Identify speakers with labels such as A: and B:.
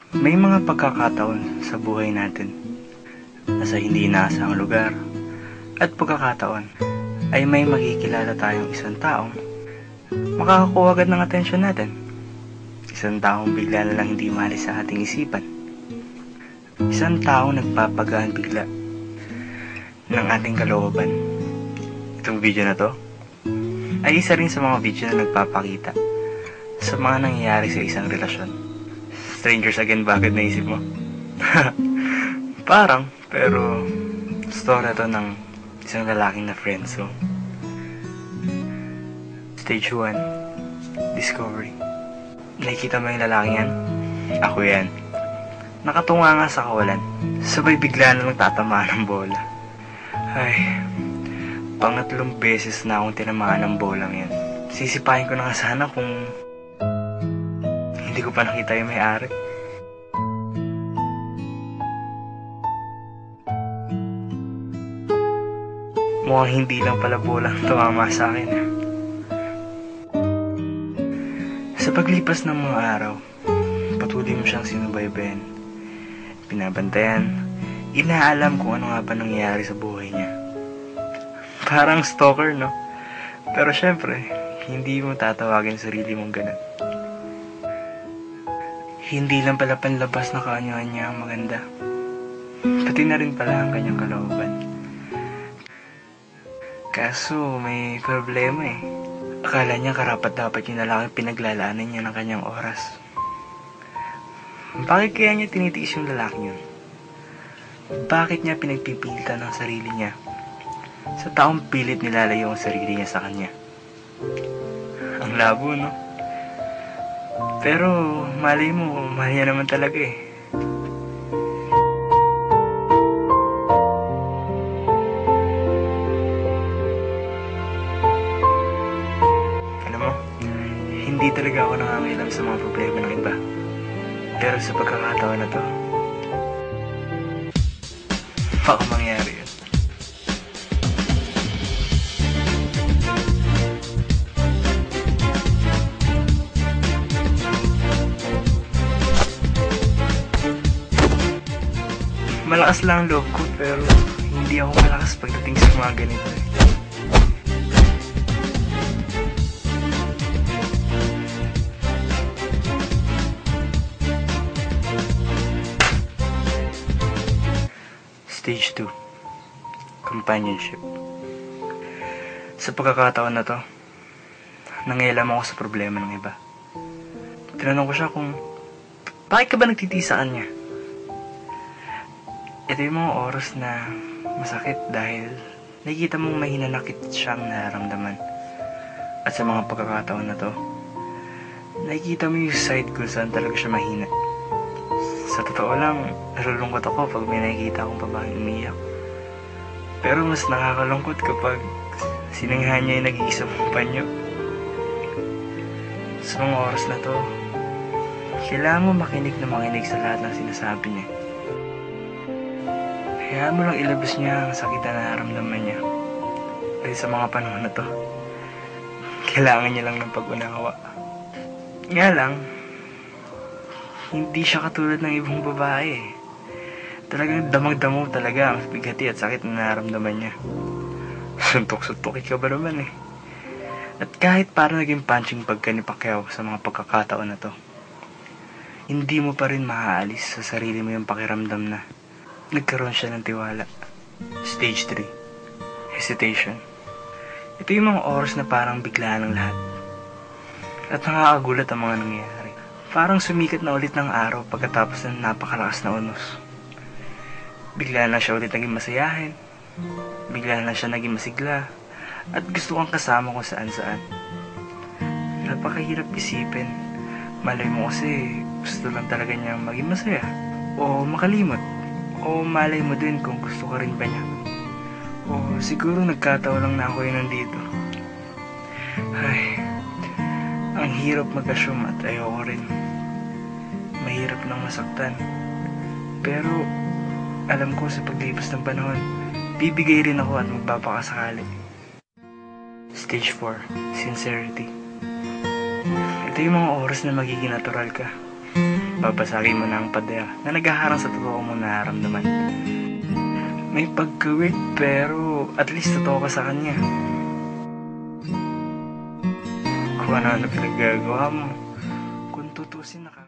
A: May mga pagkakataon sa buhay natin na sa hindi inaasahang lugar at pagkakataon ay may makikilala tayong isang taong makakakuha agad ng atensyon natin. Isang taong bigla na lang hindi maalis sa ating isipan. Isang taong nagpapagaan bigla ng ating kalooban. Itong video na to ay isa rin sa mga video na nagpapakita sa mga nangyayari sa isang relasyon. Strangers again ba agad naisip mo? Parang, pero story to ng isang lalaking na friendzone. Stage 1, Discovery. Nakikita mo yung lalaking yan? Ako yan. Nakatunga nga sa kawalan, sabay bigla na lang tatamaan ng bola. Ay, pangatlong beses na akong tinamaan ng bolang yan. Sisipahin ko na nga sana kung hindi ko pa nakita yung may-ari. Mukhang hindi lang pala bolang tumama sa akin. Sa paglipas ng mga araw, patuloy mo siyang sinubaybayan. Pinabantayan, inaalam kung ano nga ba nangyayari sa buhay niya. Parang stalker, no? Pero syempre, hindi mo tatawagin sarili mong ganun. Hindi lang pala panlabas na kanya-kanya ang maganda. Pati na rin pala ang kanyang kalooban. Kaso may problema eh. Akala niya karapat-dapat yung lalaki pinaglalaanan niya ng kanyang oras. Bakit kaya niya tinitiis yung lalaki yun? Bakit niya pinagpipilitan ng sarili niya sa taong pilit nilalayo ang sarili niya sa kanya? Ang labo, no? Pero malay mo, mahal niya naman talaga eh. Alam mo, hindi talaga ako nangangailam sa mga problema ng iba. Pero sa pagkakataon na to, baka mangyari yun. Malakas lang ang loob ko, pero hindi ako malakas pagdating sa mga ganito eh. Stage 2, Companionship. Sa pagkakataon na to, nangailam ako sa problema ng iba. Tinanong ko siya kung bakit ka ba nagtitiis sa kanya? Ito yung mga oras na masakit dahil nakikita mong may hinanakit siyang nararamdaman. At sa mga pagkakataon na to, nakikita mo yung side kung saan talaga siya mahina. Sa totoo lang, nalulungkot ako pag may nakikita akong babaeng umiyak. Pero mas nakakalungkot kapag sinanghan niya yung nag-iisang panyo. Sa mga oras na to, kailangan mo makinig na makinig sa lahat ng sinasabi niya. Kaya mo lang ilabas niya ang sakit na nararamdaman niya. Kasi sa mga panahon na to, kailangan niya lang ng pag-unawa. Nga lang, hindi siya katulad ng ibang babae. Talagang damag-damo talaga ang bigati at sakit na nararamdaman niya. Suntok-suntok ka ba naman eh. At kahit parang naging punching bag ka ni Pacquiao sa mga pagkakataon na to, hindi mo pa rin maaalis sa sarili mo yung pakiramdam na nagkaroon siya ng tiwala. Stage 3, Hesitation. Ito yung mga oras na parang biglaan ng lahat. At nakakagulat ang mga nangyayari. Parang sumikat na ulit ng araw pagkatapos ng napakalakas na unos. Bigla na siya ulit naging masayahin. Bigla na siya naging masigla. At gusto kang kasama kung saan-saan. Napakahirap isipin. Malay mo kasi gusto lang talaga niyang maging masaya. O makalimot. O malay mo din kung gusto ka rin ba niya. O siguro nagkataon lang na ako yun nandito. Ay, ang hirap mag-assume at ayoko rin. Mahirap nang masaktan. Pero alam ko sa paglipas ng panahon, bibigay rin ako at magpapakasakali. Stage 4, Sincerity. Ito yung mga oras na magiging natural ka. babasagin mo na ang pader na naghaharang sa totoo mong nararamdaman. May pagka-weird pero at least totoo ka sa kanya. Kung ano-ano pinagagawa mo, kung tutusin na ka.